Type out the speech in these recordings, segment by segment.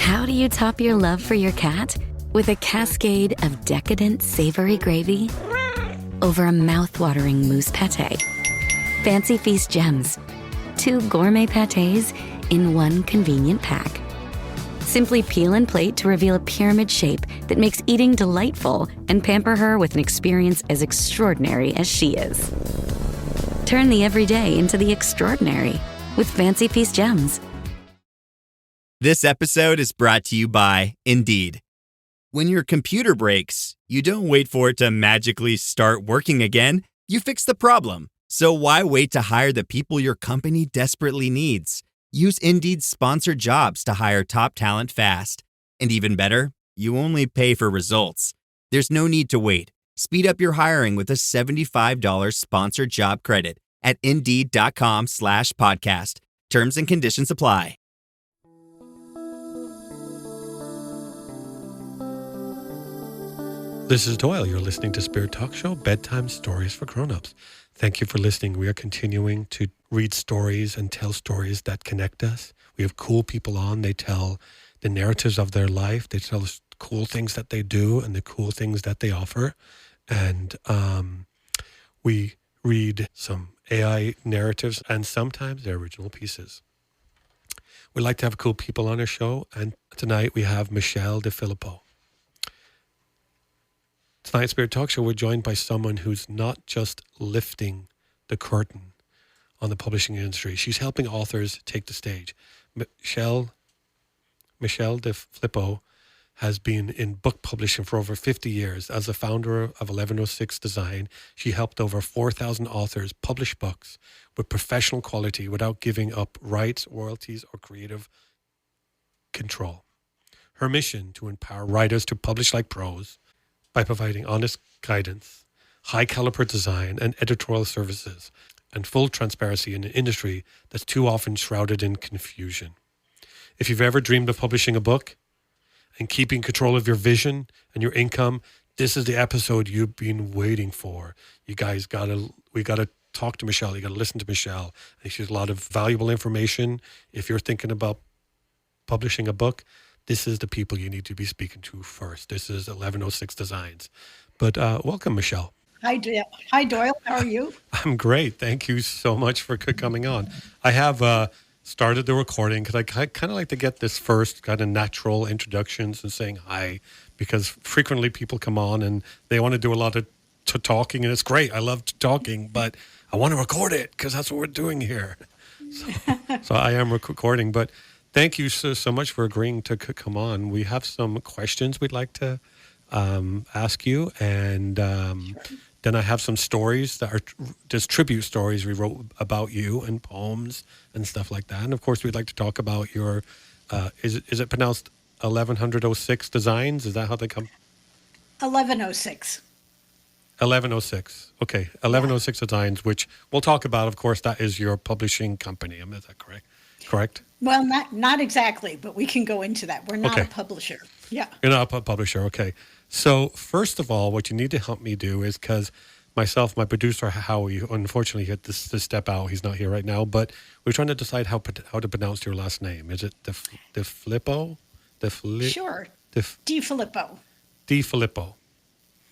How do you top your love for your cat? With a cascade of decadent savory gravy over a mouth-watering mousse pâté. Fancy Feast gems. 2 gourmet pâtés in one convenient pack. Simply peel and plate to reveal a pyramid shape that makes eating delightful and pamper her with an experience as extraordinary as she is. Turn the everyday into the extraordinary with Fancy Feast gems. This episode is brought to you by Indeed. When your computer breaks, you don't wait for it to magically start working again. You fix the problem. So why wait to hire the people your company desperately needs? Use Indeed's sponsored jobs to hire top talent fast. And even better, you only pay for results. There's no need to wait. Speed up your hiring with a $75 sponsored job credit at Indeed.com/podcast. Terms and conditions apply. This is Doyle. You're listening to Spirit Talk Show, Bedtime Stories for Grown-Ups. Thank you for listening. We are continuing to read stories and tell stories that connect us. We have cool people on. They tell the narratives of their life. They tell us cool things that they do and the cool things that they offer. And we read some AI narratives and sometimes their original pieces. We like to have cool people on our show. And tonight we have Michelle DeFilippo. Tonight's Spirit Talk Show, we're joined by someone who's not just lifting the curtain on the publishing industry. She's helping authors take the stage. Michelle DeFilippo has been in book publishing for over 50 years. As the founder of 1106 Design, she helped over 4,000 authors publish books with professional quality without giving up rights, royalties, or creative control. Her mission to empower writers to publish like pros by providing honest guidance, high caliber design and editorial services, and full transparency in an industry that's too often shrouded in confusion. If you've ever dreamed of publishing a book and keeping control of your vision and your income, this is the episode you've been waiting for. You guys we gotta talk to Michelle. You gotta listen to Michelle. I think she has a lot of valuable information. If you're thinking about publishing a book, this is the people you need to be speaking to first. This is 1106 Designs. But welcome, Michelle. Hi, Doyle. How are you? I'm great. Thank you so much for coming on. I have started the recording because I kind of like to get this first kind of natural introductions and saying hi, because frequently people come on and they want to do a lot of talking, and it's great. I love talking, but I want to record it because that's what we're doing here. So I am recording, but thank you so much for agreeing to come on. We have some questions we'd like to ask you, and then I have some stories that are just tribute stories we wrote about you and poems and stuff like that. And of course, we'd like to talk about your, is it pronounced 1106 Designs? Is that how they come? 1106. 1106. Okay, 1106 Designs, which we'll talk about. Of course, that is your publishing company. Is that correct? Correct? Well, not exactly, but we can go into that. We're not a publisher. Yeah. You're not a publisher. Okay. So first of all, what you need to help me do is, because my producer, Howie, unfortunately had to step out. He's not here right now, but we're trying to decide how to pronounce your last name. Is it DeFilippo? Sure. DeFilippo. DeFilippo.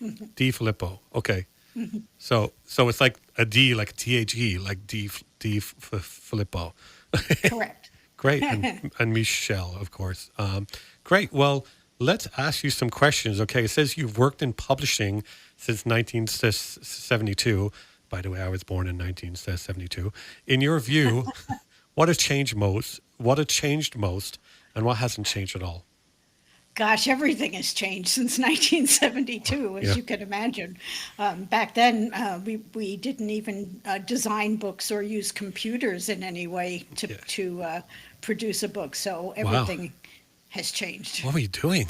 Mm-hmm. DeFilippo. Okay. Mm-hmm. So it's like a D, like THE, like DeFilippo. Correct. Great. And Michelle, of course. Great. Well, let's ask you some questions. Okay. It says you've worked in publishing since 1972. By the way, I was born in 1972. In your view, what has changed most? What has changed most? And what hasn't changed at all? Gosh, everything has changed since 1972, as you can imagine. Back then, we didn't even design books or use computers in any way to produce a book. So everything has changed. What were you doing?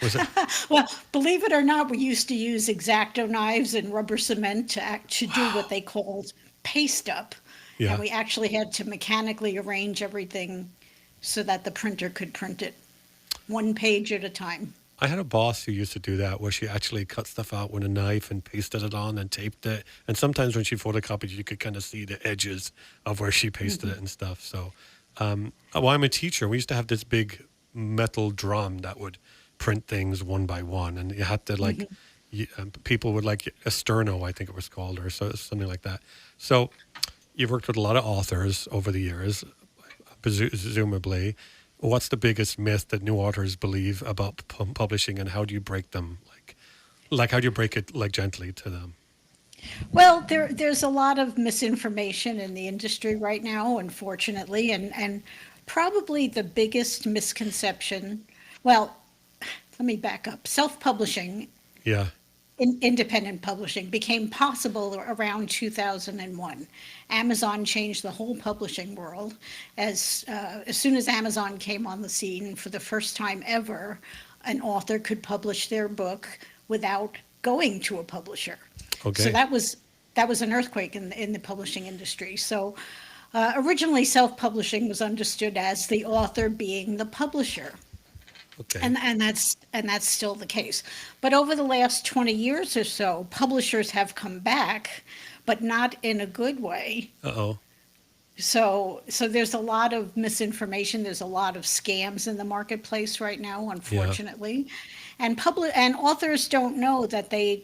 Was it? Well, believe it or not, we used to use X-Acto knives and rubber cement to do what they called paste up. Yeah. And we actually had to mechanically arrange everything so that the printer could print it one page at a time. I had a boss who used to do that, where she actually cut stuff out with a knife and pasted it on and taped it. And sometimes when she photocopied, you could kind of see the edges of where she pasted it and stuff. So, well, I'm a teacher. We used to have this big metal drum that would print things one by one, and you had to like people would like a sterno, I think it was called, or something like that. So you've worked with a lot of authors over the years, presumably. What's the biggest myth that new authors believe about publishing, and how do you break them? Like how do you break it like gently to them? Well, there's a lot of misinformation in the industry right now, unfortunately, and probably the biggest misconception. Well, let me back up. Self-publishing, Yeah. independent publishing became possible around 2001. Amazon changed the whole publishing world. As soon as Amazon came on the scene, for the first time ever, an author could publish their book without going to a publisher. Okay. So that was an earthquake in the publishing industry. So originally, self-publishing was understood as the author being the publisher. Okay. And that's still the case. But over the last 20 years or so, publishers have come back, but not in a good way. Uh-oh. So there's a lot of misinformation. There's a lot of scams in the marketplace right now, unfortunately. And authors don't know that they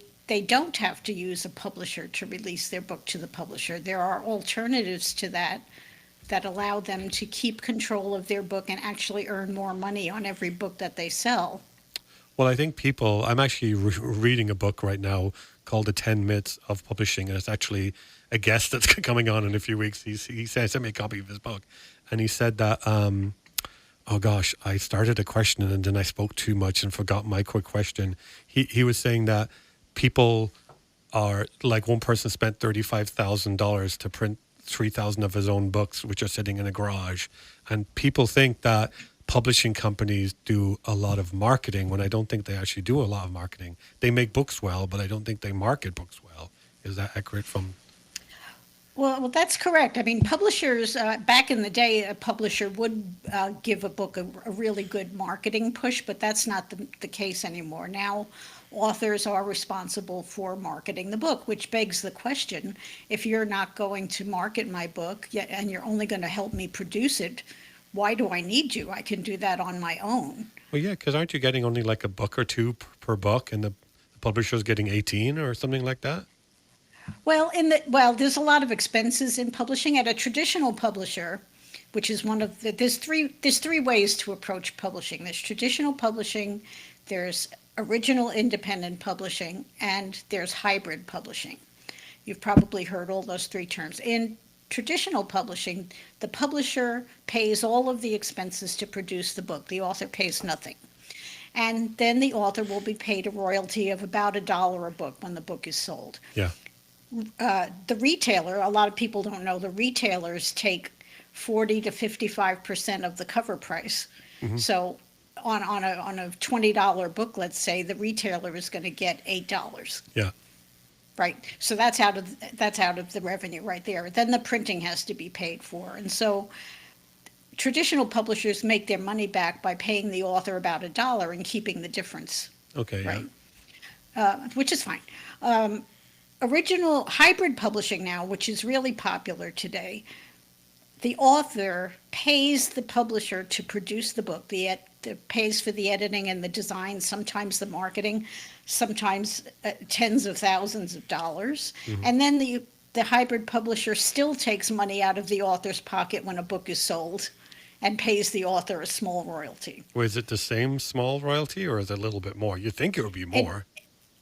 don't have to use a publisher to release their book to the publisher. There are alternatives to that allow them to keep control of their book and actually earn more money on every book that they sell. Well, I think I'm actually reading a book right now called The 10 Myths of Publishing, and it's actually a guest that's coming on in a few weeks. He sent me a copy of his book, and he said that, oh gosh, I started a question and then I spoke too much and forgot my quick question. He was saying that people are, like one person spent $35,000 to print 3,000 of his own books, which are sitting in a garage. And people think that publishing companies do a lot of marketing when I don't think they actually do a lot of marketing. They make books well, but I don't think they market books well. Is that accurate from... Well, that's correct. I mean, publishers, back in the day, a publisher would give a book a really good marketing push, but that's not the case anymore. Now, authors are responsible for marketing the book, which begs the question, if you're not going to market my book and you're only going to help me produce it, why do I need you? I can do that on my own. Well, yeah, because aren't you getting only like a book or two per book, and the publisher's getting 18 or something like that? Well, there's a lot of expenses in publishing. At a traditional publisher, which is there's three ways to approach publishing. There's traditional publishing, there's original independent publishing, and there's hybrid publishing. You've probably heard all those three terms. In traditional publishing, the publisher pays all of the expenses to produce the book. The author pays nothing. And then the author will be paid a royalty of about $1 a book when the book is sold. Yeah. The retailer, a lot of people don't know, the retailers take 40 to 55% of the cover price. Mm-hmm. So on a $20 book, let's say, the retailer is going to get $8. Yeah. Right. So that's out of the revenue right there. Then the printing has to be paid for. And so traditional publishers make their money back by paying the author about $1 and keeping the difference. Okay. Right. Yeah. Which is fine. Original hybrid publishing now, which is really popular today, the author pays the publisher to produce the book, pays for the editing and the design, sometimes the marketing, sometimes tens of thousands of dollars. Mm-hmm. And then the hybrid publisher still takes money out of the author's pocket when a book is sold and pays the author a small royalty. Well, is it the same small royalty, or is it a little bit more? You'd think it would be more.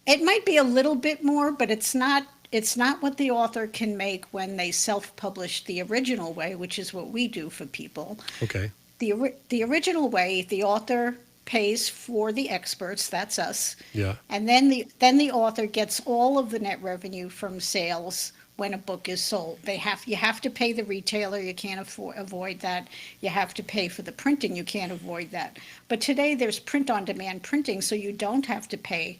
It might be a little bit more, but it's not what the author can make when they self-publish the original way, which is what we do for people. Okay. The original way, the author pays for the experts, that's us. Yeah. And then the author gets all of the net revenue from sales when a book is sold. You have to pay the retailer, you can't avoid that. You have to pay for the printing, you can't avoid that. But today there's print-on-demand printing, so you don't have to pay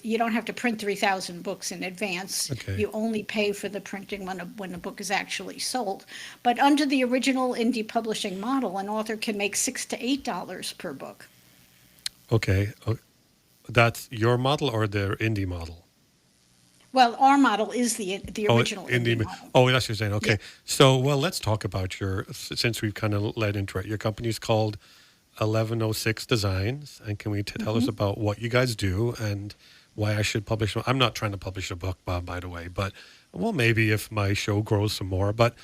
you don't have to print 3,000 books in advance. Okay. You only pay for the printing when the book is actually sold. But under the original indie publishing model, an author can make $6 to $8 per book. Okay. That's your model or the indie model? Well, our model is the original indie model. Oh, that's what you're saying. Okay. Yeah. So, well, let's talk about since we've kind of led into it. Your company's called 1106 Designs, and can we tell us about what you guys do and why I should publish? I'm not trying to publish a book, Bob, by the way, but well, maybe if my show grows some more. But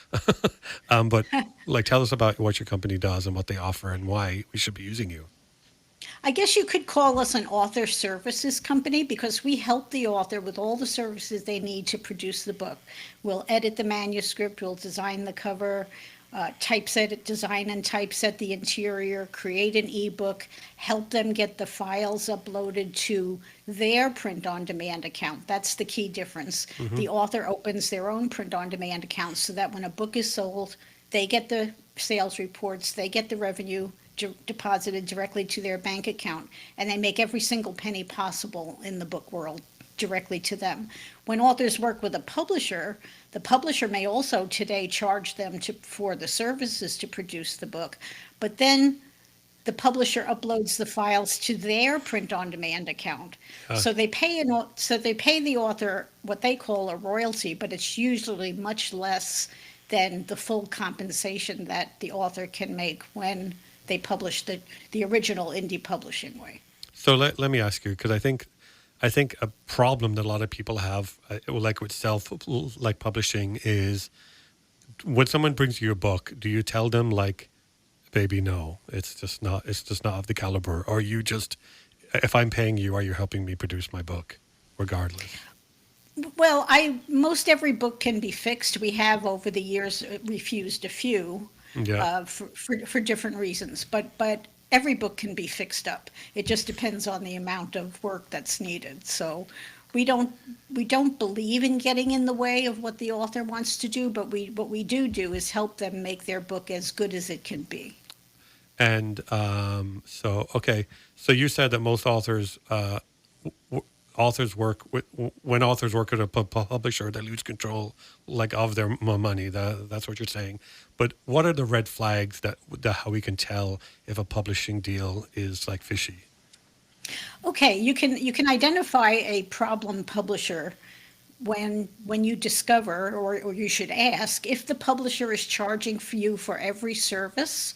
but like, tell us about what your company does and what they offer and why we should be using you. I guess you could call us an author services company because we help the author with all the services they need to produce the book. We'll edit the manuscript, we'll design the cover, typeset, design and typeset the interior, create an ebook, help them get the files uploaded to their print-on-demand account. That's the key difference. The author opens their own print-on-demand account so that when a book is sold, they get the sales reports, they get the revenue deposited directly to their bank account, and they make every single penny possible in the book world directly to them. When authors work with a publisher, the publisher may also today charge them for the services to produce the book, but then the publisher uploads the files to their print-on-demand account. So they pay the author what they call a royalty, but it's usually much less than the full compensation that the author can make when they publish the original indie publishing way. So let me ask you, because I think a problem that a lot of people have, like with like publishing, is when someone brings you a book, do you tell them like, baby, no, it's just not of the caliber, or you just, if I'm paying you, are you helping me produce my book, regardless? Well, most every book can be fixed. We have over the years refused a few. For different reasons, but every book can be fixed up. It just depends on the amount of work that's needed. So we don't believe in getting in the way of what the author wants to do, but what we do is help them make their book as good as it can be. And so you said that most authors work at a publisher, they lose control like of their money. That's what you're saying. But what are the red flags that how we can tell if a publishing deal is like fishy? Okay, you can identify a problem publisher when you discover, or you should ask, if the publisher is charging for you for every service.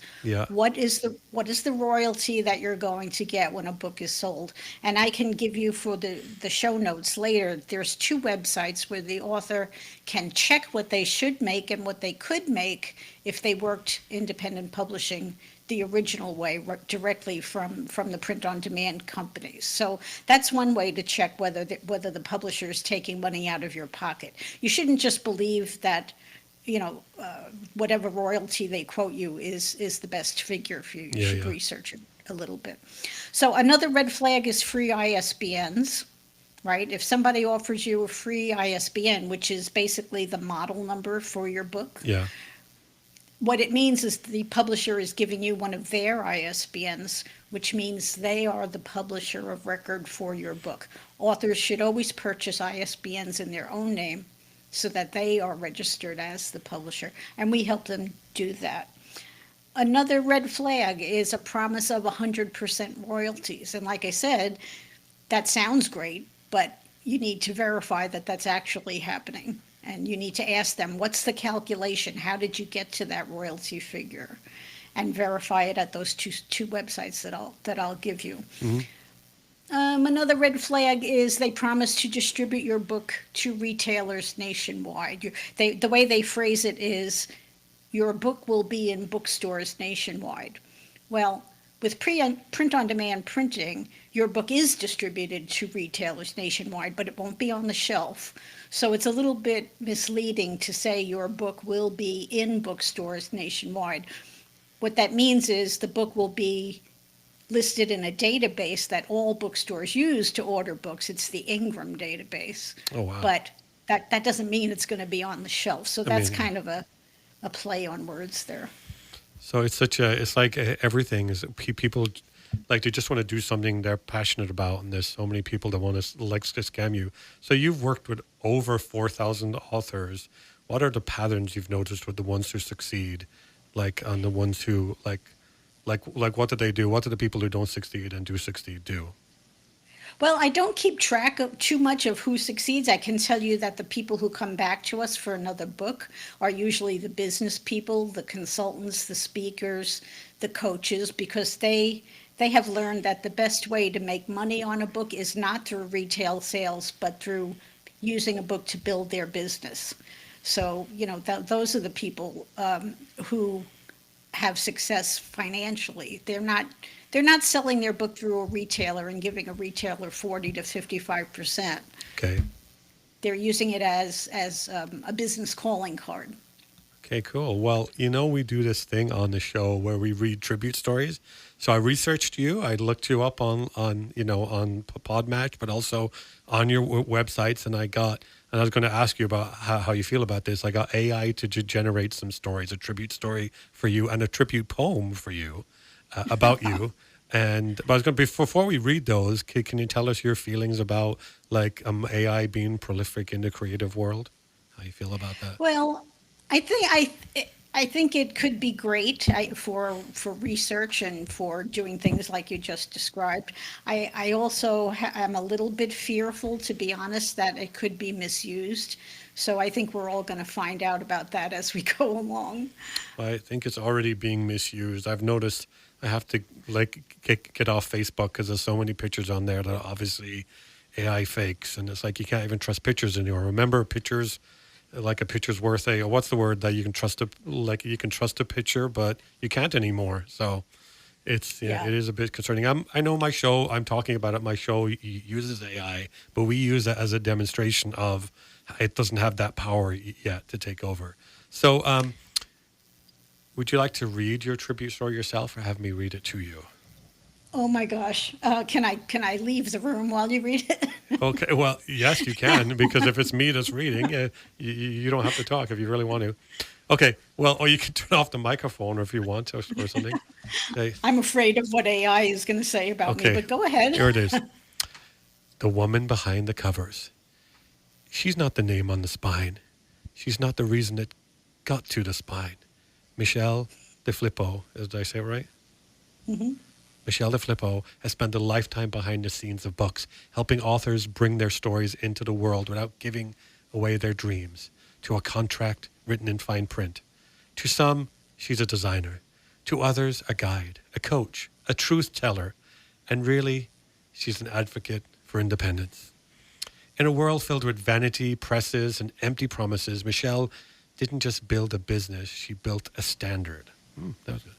What is the royalty that you're going to get when a book is sold? And I can give you, for the show notes later, there's 2 websites where the author can check what they should make and what they could make if they worked independent publishing the original way, directly from the print-on-demand companies. So that's one way to check whether the publisher is taking money out of your pocket. You shouldn't just believe that, whatever royalty they quote you is the best figure for you. You should research it a little bit. So another red flag is free ISBNs, right? If somebody offers you a free ISBN, which is basically the model number for your book, what it means is the publisher is giving you one of their ISBNs, which means they are the publisher of record for your book. Authors should always purchase ISBNs in their own name so that they are registered as the publisher, and we help them do that. Another red flag is a promise of 100% royalties. And like I said, that sounds great, but you need to verify that that's actually happening. And you need to ask them, what's the calculation? How did you get to that royalty figure? And verify it at those two websites that I'll give you. Another red flag is they promise to distribute your book to retailers nationwide. The way they phrase it is, your book will be in bookstores nationwide. Well, with print-on-demand printing, your book is distributed to retailers nationwide, but it won't be on the shelf. So it's a little bit misleading to say your book will be in bookstores nationwide. What that means is the book will be listed in a database that all bookstores use to order books. It's the Ingram database. Oh, wow. But that doesn't mean it's going to be on the shelf. So that's kind of a play on words there. So it's like everything is people like they just want to do something they're passionate about, and there's so many people that want to scam you. So you've worked with over 4,000 authors. What are the patterns you've noticed with the ones who succeed, like on the ones who like what do they do? What do the people who don't succeed and do succeed do? Well, I don't keep track of too much of who succeeds. I can tell you that the people who come back to us for another book are usually the business people, the consultants, the speakers, the coaches, because they have learned that the best way to make money on a book is not through retail sales, but through using a book to build their business. So, those are the people who have success financially. They're not selling their book through a retailer and giving a retailer 40 to 55%. Okay. They're using it as a business calling card. Okay, cool. Well, we do this thing on the show where we read tribute stories. So I researched you. I looked you up on Podmatch, but also on your websites. And I was going to ask you about how you feel about this. I got AI to generate some stories, a tribute story for you and a tribute poem for you about you. But I was going to, before we read those, can you tell us your feelings about AI being prolific in the creative world? How you feel about that? Well, I think it could be great for research and for doing things like you just described. I also am a little bit fearful, to be honest, that it could be misused. So I think we're all going to find out about that as we go along. I think it's already being misused. I've noticed I have to get off Facebook because there's so many pictures on there that are obviously AI fakes, and it's like you can't even trust pictures anymore. Remember, pictures. Like a picture's worth what's the word that you can trust you can trust a picture, but you can't anymore. So it is a bit concerning. I know my show, I'm talking about it, my show uses AI, but we use it as a demonstration of it doesn't have that power yet to take over. So would you like to read your tribute story yourself or have me read it to you? Oh my gosh. Can I leave the room while you read it? Okay, well, yes, you can, because if it's me that's reading, you don't have to talk if you really want to. Okay, well, or you can turn off the microphone if you want to or something. Okay. I'm afraid of what AI is going to say about me, but go ahead. Here it is. The woman behind the covers. She's not the name on the spine. She's not the reason it got to the spine. Michelle DeFilippo, did I say it right? Mm-hmm. Michelle DeFilippo has spent a lifetime behind the scenes of books, helping authors bring their stories into the world without giving away their dreams to a contract written in fine print. To some, she's a designer. To others, a guide, a coach, a truth teller. And really, she's an advocate for independence. In a world filled with vanity, presses, and empty promises, Michelle didn't just build a business, she built a standard. That was it.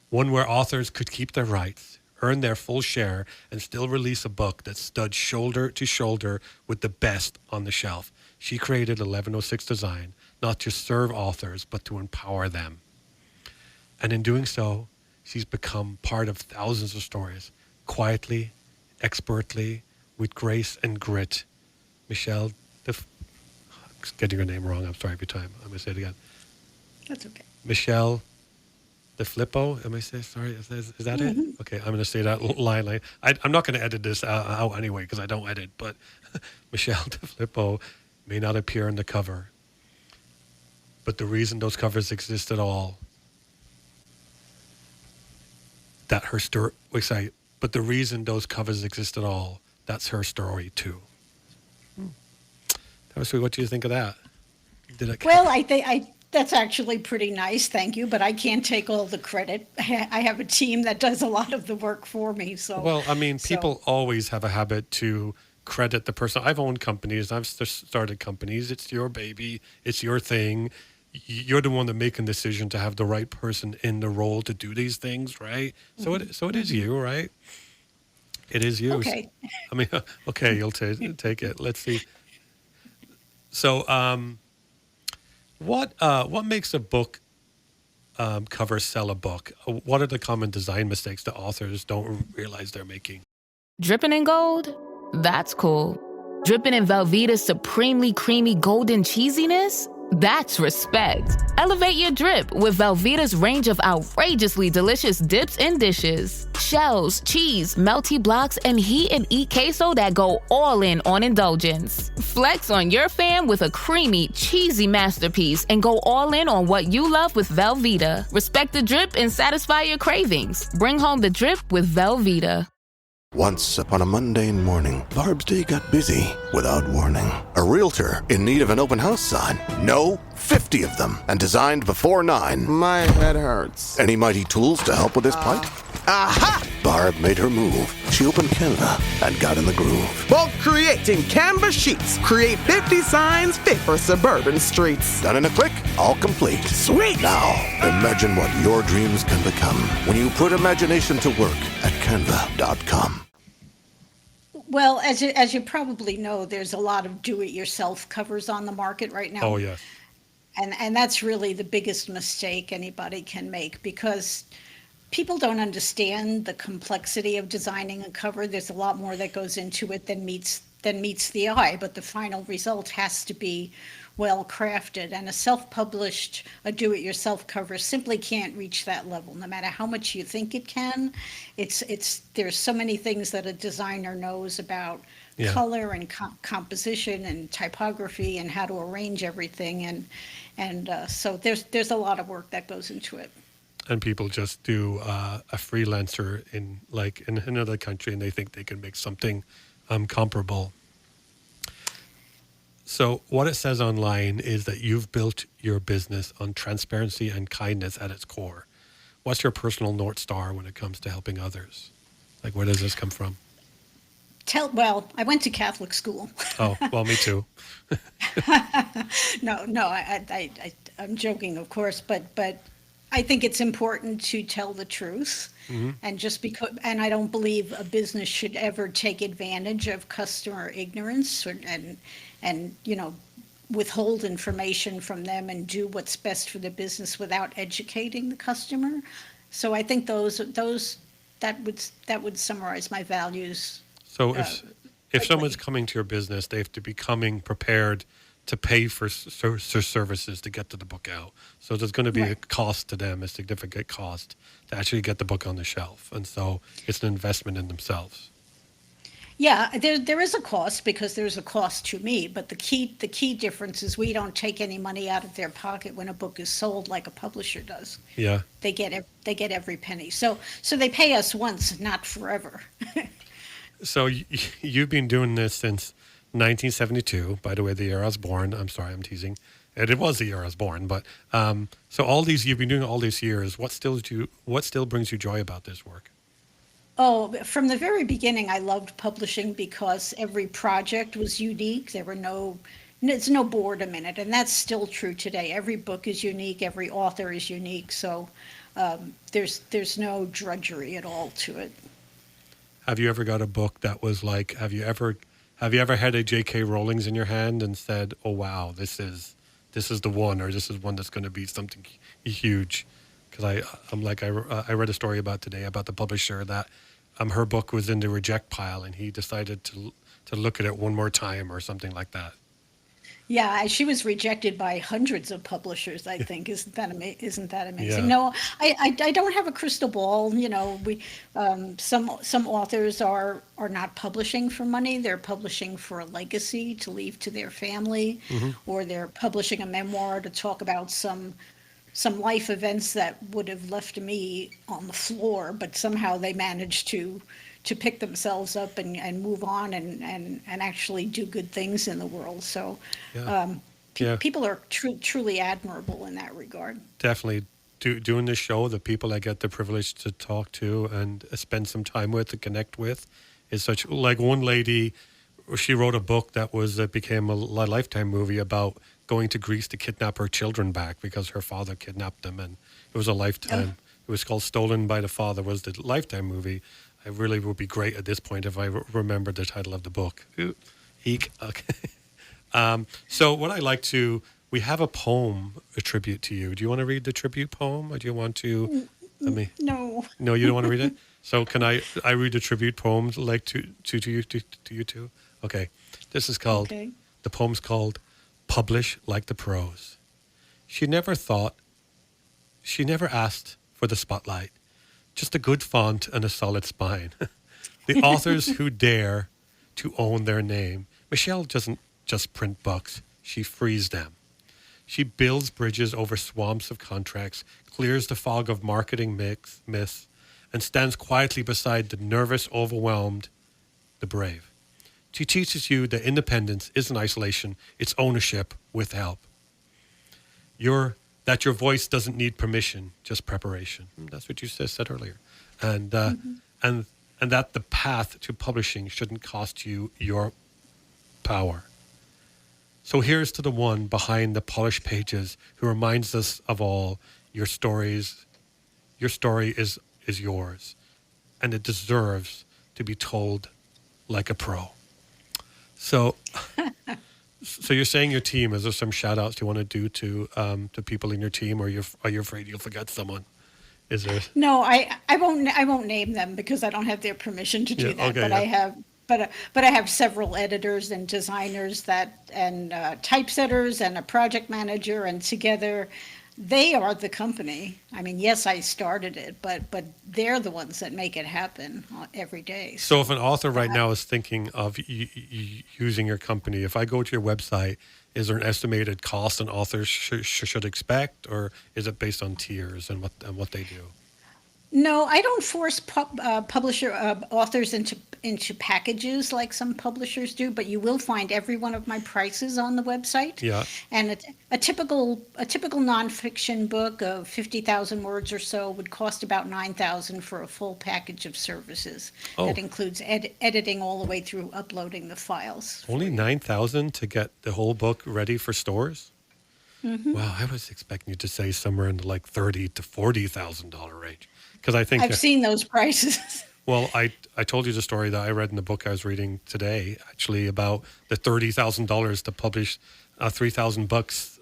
One where authors could keep their rights, earn their full share, and still release a book that stood shoulder to shoulder with the best on the shelf. She created 1106 Design, not to serve authors, but to empower them. And in doing so, she's become part of thousands of stories, quietly, expertly, with grace and grit. Michelle, getting her name wrong, I'm sorry every time. I'm going to say it again. That's okay. Michelle DeFilippo, am I saying, sorry, is that it? Okay, I'm going to say that line. I'm not going to edit this out anyway because I don't edit, but Michelle DeFilippo may not appear on the cover, but the reason those covers exist at all, that her story, but the reason those covers exist at all, that's her story too. That was sweet. What do you think of that? Well, I think that's actually pretty nice, thank you, but I can't take all the credit. I have a team that does a lot of the work for me. So, well, I mean, people always have a habit to credit the person. I've owned companies. I've started companies. It's your baby. It's your thing. You're the one that making the decision to have the right person in the role to do these things, right? Mm-hmm. So it is you, right? It is you. Okay. I mean, okay, you'll take it. Let's see. So, what makes a book cover sell a book? What are the common design mistakes that authors don't realize they're making? Dripping in gold? That's cool. Dripping in Velveeta's supremely creamy golden cheesiness? That's respect. Elevate your drip with Velveeta's range of outrageously delicious dips and dishes. Shells, cheese, melty blocks, and heat and eat queso that go all in on indulgence. Flex on your fam with a creamy, cheesy masterpiece and go all in on what you love with Velveeta. Respect the drip and satisfy your cravings. Bring home the drip with Velveeta. Once upon a mundane morning, Barb's day got busy without warning. A realtor in need of an open house sign. No, 50 of them, and designed before 9. My head hurts. Any mighty tools to help with this plight? Aha! Barb made her move. She opened Canva and got in the groove. Bulk creating Canva sheets. Create 50 signs fit for suburban streets. Done in a click, all complete. Sweet! Now, imagine what your dreams can become when you put imagination to work at canva.com. Well, as you probably know, there's a lot of do-it-yourself covers on the market right now. Oh, yes. And that's really the biggest mistake anybody can make, because people don't understand the complexity of designing a cover. There's a lot more that goes into it than meets the eye, but the final result has to be well crafted. And a do-it-yourself cover simply can't reach that level, no matter how much you think it can. There's so many things that a designer knows about color and composition and typography and how to arrange everything, and so there's a lot of work that goes into it. And people just do a freelancer in another country, and they think they can make something comparable. So what it says online is that you've built your business on transparency and kindness at its core. What's your personal North Star when it comes to helping others? Like, where does this come from? Well, I went to Catholic school. Oh, well, me too. No, I'm joking, of course, but I think it's important to tell the truth. Mm-hmm. And I don't believe a business should ever take advantage of customer ignorance and withhold information from them and do what's best for the business without educating the customer. So I think that would summarize my values. So if someone's coming to your business, they have to be coming prepared to pay for services to get the book out. So there's going to be a cost to them, a significant cost to actually get the book on the shelf. And so it's an investment in themselves. Yeah, there is a cost, because there's a cost to me, but the key difference is we don't take any money out of their pocket when a book is sold like a publisher does. Yeah. They get every penny. So they pay us once, not forever. So you've been doing this since 1972, by the way, the year I was born. I'm sorry, I'm teasing. And it was the year I was born. But so you've been doing all these years. What still brings you joy about this work? Oh, from the very beginning, I loved publishing because every project was unique. There's no boredom in it, and that's still true today. Every book is unique. Every author is unique. So there's no drudgery at all to it. Have you ever got a book that was like? Have you ever had a J.K. Rowling's in your hand and said, "Oh wow, this is the one," or "This is one that's going to be something huge"? Because I read a story about today about the publisher that her book was in the reject pile, and he decided to look at it one more time or something like that. Yeah, she was rejected by hundreds of publishers, I think. Isn't that amazing? Yeah. No, I don't have a crystal ball. We some authors are not publishing for money. They're publishing for a legacy to leave to their family, mm-hmm. or they're publishing a memoir to talk about some life events that would have left me on the floor, but somehow they managed to pick themselves up and move on and actually do good things in the world. So people are truly admirable in that regard. Definitely. Doing this show, the people I get the privilege to talk to and spend some time with, to connect with, is such, like one lady, she wrote a book that became a Lifetime movie about going to Greece to kidnap her children back because her father kidnapped them, and it was a Lifetime. It was called Stolen by the Father, was the Lifetime movie. I really would be great at this point if I remembered the title of the book. Eek. Okay. So what I like to, we have a poem, a tribute to you. Do you want to read the tribute poem, or do you want to? No. No, you don't want to read it? So can I read the tribute poem like to you two? Okay. This is called, the poem's called Publish Like the Pros. She never asked for the spotlight, just a good font and a solid spine. The authors who dare to own their name. Michelle doesn't just print books, she frees them. She builds bridges over swamps of contracts, clears the fog of marketing myths, and stands quietly beside the nervous, overwhelmed, the brave. She teaches you that independence isn't isolation, it's ownership with help. That your voice doesn't need permission, just preparation. That's what you said earlier. And and that the path to publishing shouldn't cost you your power. So here's to the one behind the polished pages who reminds us of all your stories. Your story is yours, and it deserves to be told like a pro. So you're saying your team, is there some shout outs you want to do to people in your team, or are you afraid you'll forget someone? Is there? No, I won't name them because I don't have their permission to do that. Okay, but yeah. I have several editors and designers and typesetters and a project manager, and together they are the company. I mean, yes, I started it, but they're the ones that make it happen every day. So if an author right now is thinking of using your company, if I go to your website, is there an estimated cost an author should expect, or is it based on tiers and what they do? No, I don't force authors into packages like some publishers do, but you will find every one of my prices on the website. Yeah. And a typical nonfiction book of 50,000 words or so would cost about $9,000 for a full package of services. Oh. That includes editing all the way through uploading the files. Only $9,000 to get the whole book ready for stores? Mm-hmm. Wow, I was expecting you to say somewhere in the like $30,000 to $40,000 range. Because I think I've seen those prices. Well, I told you the story that I read in the book I was reading today, actually, about the $30,000 to publish 3,000 books,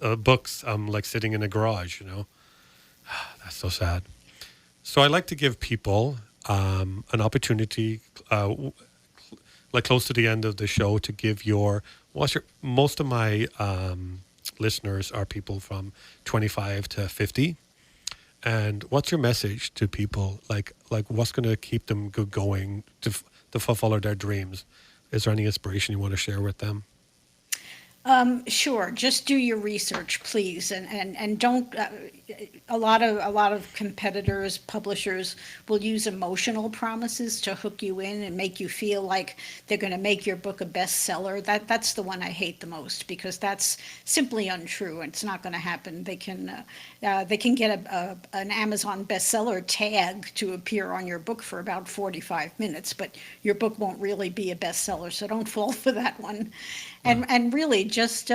like sitting in a garage, you know. That's so sad. So I like to give people an opportunity, like close to the end of the show, to give most of my listeners are people from 25 to 50. And what's your message to people? Like what's going to keep them going to fulfill their dreams? Is there any inspiration you want to share with them? Sure. Just do your research, please, and don't. A lot of competitors, publishers will use emotional promises to hook you in and make you feel like they're going to make your book a bestseller. That's the one I hate the most, because that's simply untrue. It's not going to happen. They can get an Amazon bestseller tag to appear on your book for about 45 minutes, but your book won't really be a bestseller. So don't fall for that one. And really, just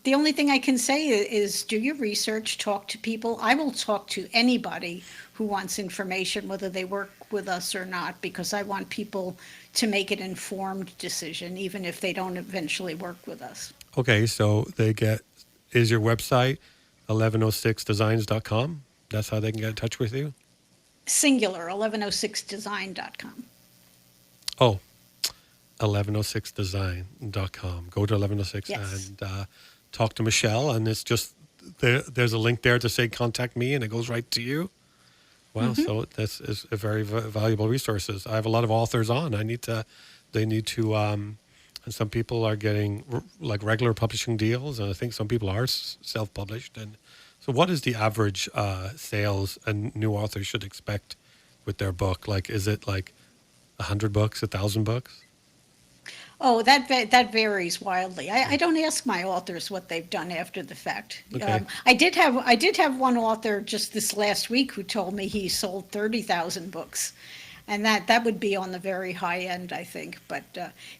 the only thing I can say is do your research, talk to people. I will talk to anybody who wants information, whether they work with us or not, because I want people to make an informed decision, even if they don't eventually work with us. Okay, so is your website 1106designs.com? That's how they can get in touch with you? Singular, 1106design.com. Oh, 1106design.com. Go to 1106 Yes. and talk to Michelle, and it's just there's a link there to say contact me, and it goes right to you. Wow, so this is a very valuable resources. I have a lot of authors on. They need to and some people are getting like regular publishing deals, and I think some people are self-published. And so what is the average sales a new author should expect with their book? Like, is it like 100 books, 1,000 books? Oh, that varies wildly. I don't ask my authors what they've done after the fact. Okay. I did have one author just this last week who told me he sold 30,000 books, and that would be on the very high end, I think. But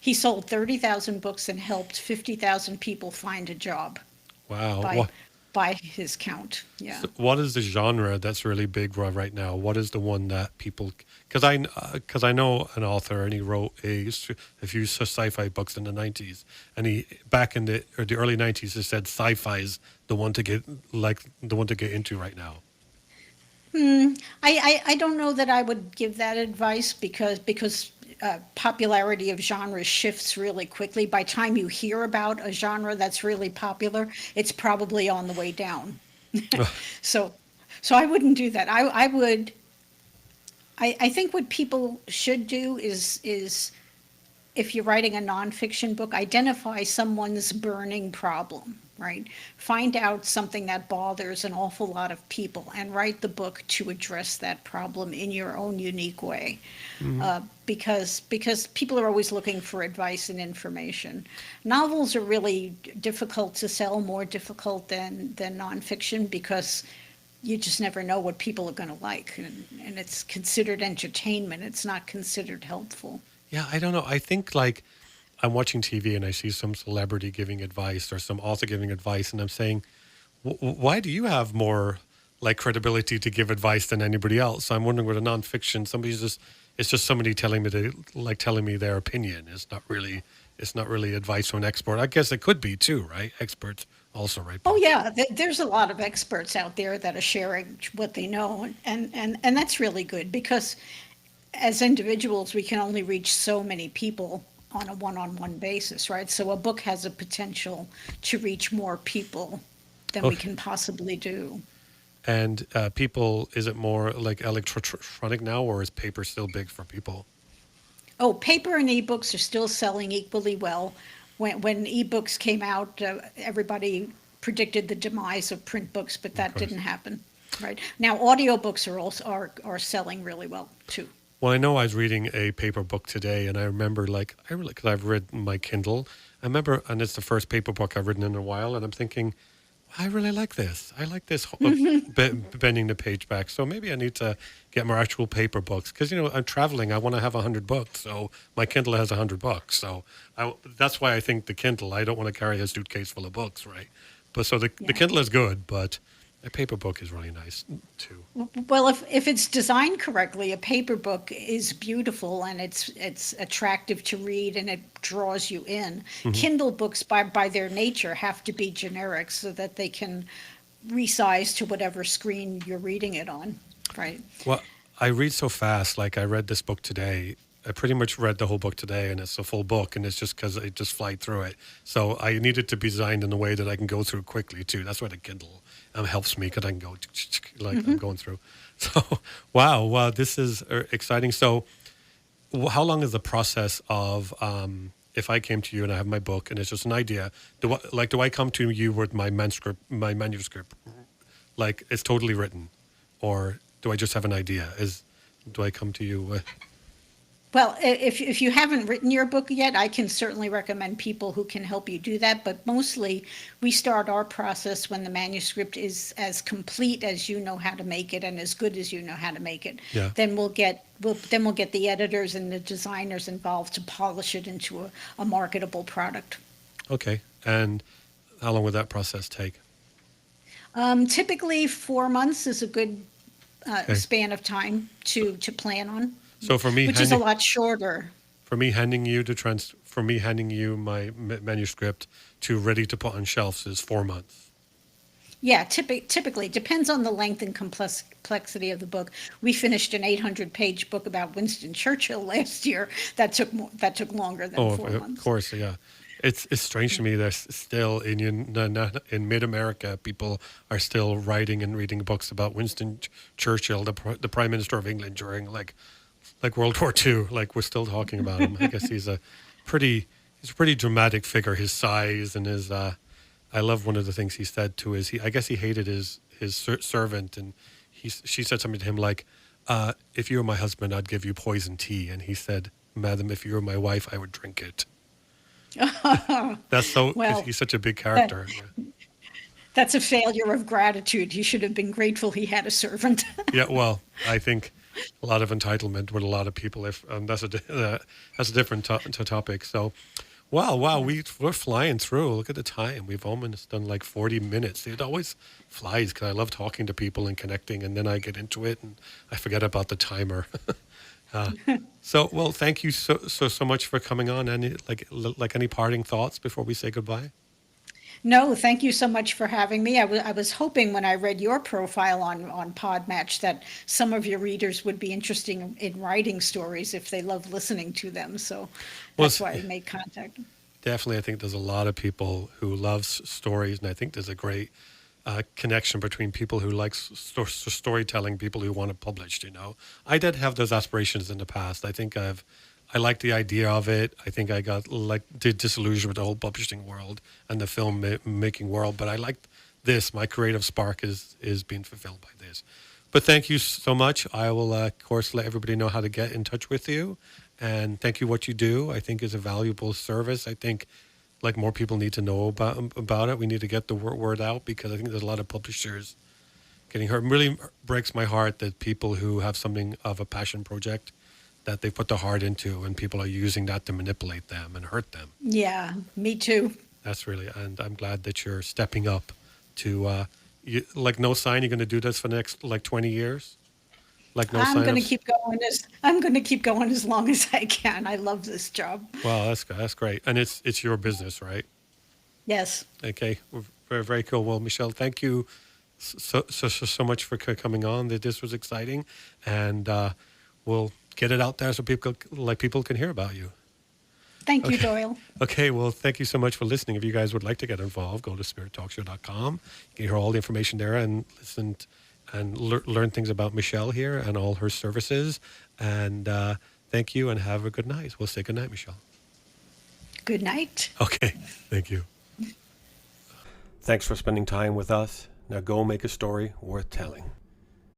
he sold 30,000 books and helped 50,000 people find a job. Wow. By his count, yeah. So what is the genre that's really big right now? What is the one that people? Because I know an author, and he wrote a few sci-fi books in the 90s, and he back in the early 90s he said sci-fi is the one to get into right now. I don't know that I would give that advice because popularity of genres shifts really quickly. By the time you hear about a genre that's really popular, it's probably on the way down. So I wouldn't do that. I think what people should do is if you're writing a nonfiction book, identify someone's burning problem right? Find out something that bothers an awful lot of people and write the book to address that problem in your own unique way. Because people are always looking for advice and information. Novels are really difficult to sell, more difficult than nonfiction, because you just never know what people are going to like. And it's considered entertainment. It's not considered helpful. Yeah, I don't know. I think like I'm watching TV and I see some celebrity giving advice or some author giving advice, and I'm saying, why do you have more like credibility to give advice than anybody else? So I'm wondering with a nonfiction, it's just somebody telling me their opinion. It's not really advice from an expert. I guess it could be too, right? Experts also write books. Oh yeah, there's a lot of experts out there that are sharing what they know, and that's really good, because as individuals we can only reach so many people on a one-on-one basis, right? So a book has a potential to reach more people than we can possibly do. And people, is it more like electronic now, or is paper still big for people? Oh, paper and ebooks are still selling equally well. When ebooks came out, everybody predicted the demise of print books, but that didn't happen, right? Now audiobooks are also are selling really well too. Well, I know I was reading a paper book today, and I remember, because I've read my Kindle. I remember, and it's the first paper book I've written in a while, and I'm thinking, I really like this. I like this bending the page back. So maybe I need to get more actual paper books, because, I'm traveling. I want to have 100 books, so my Kindle has 100 books. So that's why I think the Kindle, I don't want to carry a suitcase full of books, right? But so the Kindle is good, but a paper book is really nice too. Well, if it's designed correctly, a paper book is beautiful and it's attractive to read and it draws you in. Kindle books by their nature have to be generic so that they can resize to whatever screen you're reading it on, right? Well, I read so fast. Like I read this book today. I pretty much read the whole book today, and it's a full book, and it's just because I just fly through it. So I need it to be designed in a way that I can go through quickly too. That's why the Kindle helps me, because I can go I'm going through. So wow, this is exciting. So how long is the process of if I came to you and I have my book and it's just an idea? Do I come to you with my manuscript, like it's totally written, or do I just have an idea? Do I come to you? Well, if you haven't written your book yet, I can certainly recommend people who can help you do that. But mostly, we start our process when the manuscript is as complete as you know how to make it and as good as you know how to make it. Yeah. Then we'll get the editors and the designers involved to polish it into a marketable product. Okay. And how long would that process take? Typically, 4 months is a good span of time to plan on. So for me, which is a lot shorter. For me, handing you my manuscript to ready to put on shelves is 4 months. Yeah, typically depends on the length and complexity of the book. We finished an 800-page book about Winston Churchill last year. That took longer than 4 months. Of course, yeah. It's strange to me that still in mid-America, people are still writing and reading books about Winston Churchill, the Prime Minister of England during like World War II. Like we're still talking about him. I guess he's a pretty dramatic figure. His size and his I love one of the things he said to I guess he hated his servant, and she said something to him like, if you were my husband, I'd give you poison tea, and he said, madam, if you were my wife, I would drink it. That's so. Well, he's such a big character. That's a failure of gratitude. He should have been grateful he had a servant. Yeah, well, I think a lot of entitlement with a lot of people. If that's a different topic. So, wow, we're flying through. Look at the time. We've almost done like 40 minutes. It always flies because I love talking to people and connecting, and then I get into it and I forget about the timer. So, well, thank you so much for coming on. Any any parting thoughts before we say goodbye? No, thank you so much for having me. I was hoping when I read your profile on Podmatch that some of your readers would be interested in writing stories if they love listening to them. So that's why I made contact. Definitely, I think there's a lot of people who love stories, and I think there's a great connection between people who like storytelling, people who want it published. I did have those aspirations in the past. I think I've I like the idea of it. I think I got disillusioned with the whole publishing world and the film making world, but I liked this. My creative spark is being fulfilled by this. But thank you so much. I will, of course, let everybody know how to get in touch with you. And thank you. What you do, I think, is a valuable service. I think like more people need to know about it. We need to get the word out, because I think there's a lot of publishers getting hurt. It really breaks my heart that people who have something of a passion project that they put their heart into, and people are using that to manipulate them and hurt them. Yeah, me too. That's really, and I'm glad that you're stepping up to, like No Sign, you're going to do this for the next 20 years? Like No Sign. I'm going to keep going as long as I can. I love this job. Wow, that's great. And it's your business, right? Yes. Okay, very, very cool. Well, Michelle, thank you so much for coming on. This was exciting, and we'll get it out there so people can hear about you. Thank you, Doyle. Okay, well, thank you so much for listening. If you guys would like to get involved, go to spirittalkshow.com. You can hear all the information there and listen and learn things about Michelle here and all her services. And thank you, and have a good night. We'll say good night, Michelle. Good night. Okay, thank you. Thanks for spending time with us. Now go make a story worth telling.